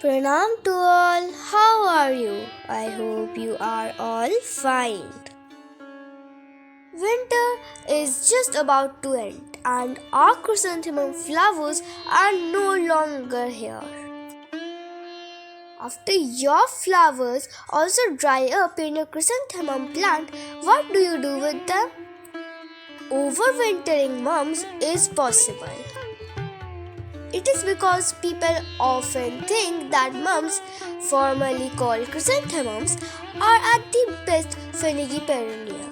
Pranam to all, how are you? I hope you are all fine. Winter is just about to end and our chrysanthemum flowers are no longer here. After your flowers also dry up in your chrysanthemum plant, what do you do with them? Overwintering mums is possible. It is because people often think that mums, formerly called chrysanthemums, are at the best finicky perennial.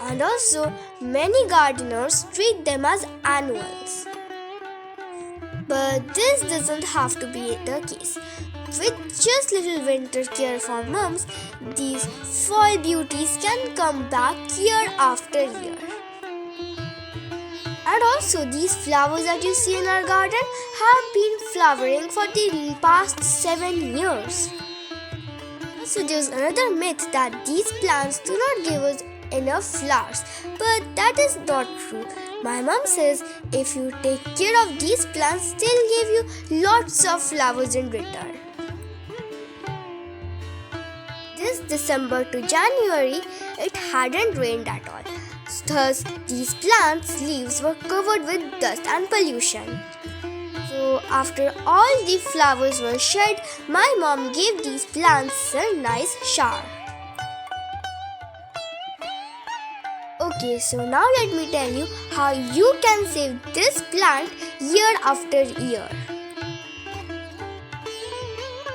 And also, many gardeners treat them as annuals. But this doesn't have to be the case. With just little winter care for mums, these fall beauties can come back year after year. And also, these flowers that you see in our garden have been flowering for the past 7 years. Also, there's another myth that these plants do not give us enough flowers, but that is not true. My mom says if you take care of these plants, they'll give you lots of flowers in return. This December to January, it hadn't rained at all. Thus, these plants' leaves were covered with dust and pollution. So, after all the flowers were shed, my mom gave these plants a nice shower. Okay, so now let me tell you how you can save this plant year after year.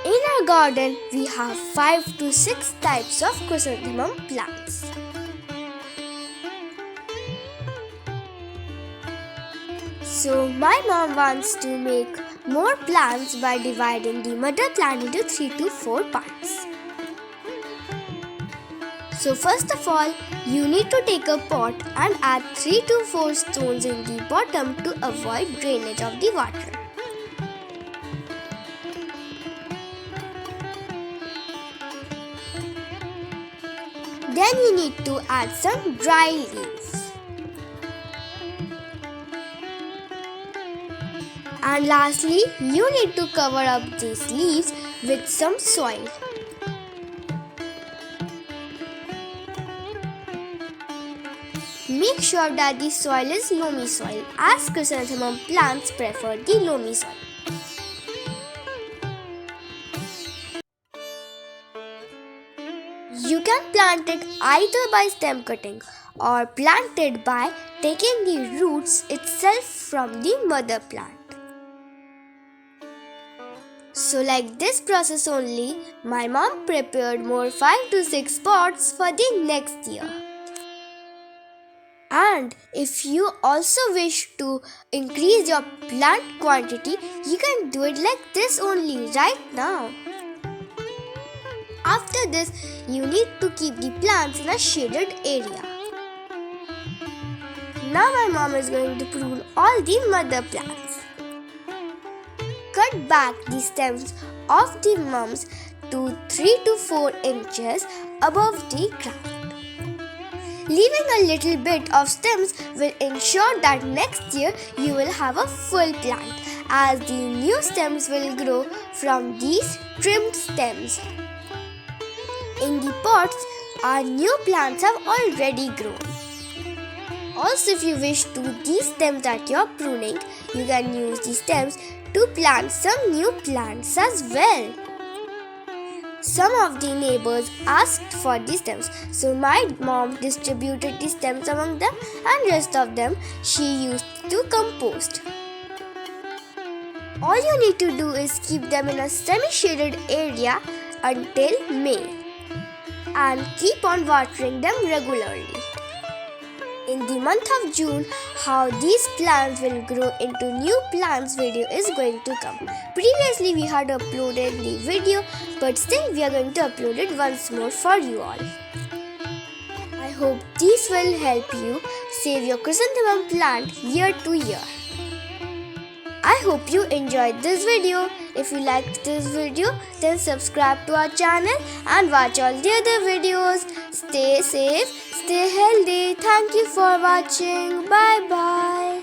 In our garden, we have 5 to 6 types of chrysanthemum plants. So my mom wants to make more plants by dividing the mother plant into 3 to 4 parts. So first of all, you need to take a pot and add 3 to 4 stones in the bottom to avoid drainage of the water. Then you need to add some dry leaves. And lastly, you need to cover up these leaves with some soil. Make sure that the soil is loamy soil, as chrysanthemum plants prefer the loamy soil. You can plant it either by stem cutting or plant it by taking the roots itself from the mother plant. So like this process only, my mom prepared more 5 to 6 pots for the next year. And if you also wish to increase your plant quantity, you can do it like this only right now. After this, you need to keep the plants in a shaded area. Now my mom is going to prune all the mother plants. Cut back the stems of the mums to 3 to 4 inches above the ground. Leaving a little bit of stems will ensure that next year you will have a full plant, as the new stems will grow from these trimmed stems. In the pots, our new plants have already grown. Also, if you wish to these stems that you are pruning, you can use the stems to plant some new plants as well. Some of the neighbors asked for the stems, so my mom distributed the stems among them, and rest of them she used to compost. All you need to do is keep them in a semi-shaded area until May and keep on watering them regularly. In the month of June, how these plants will grow into new plants video is going to come. Previously we had uploaded the video, but still we are going to upload it once more for you all. I hope these will help you save your chrysanthemum plant year to year. I hope you enjoyed this video. If you liked this video, then subscribe to our channel and watch all the other videos. Stay safe, stay healthy. Thank you for watching. Bye bye.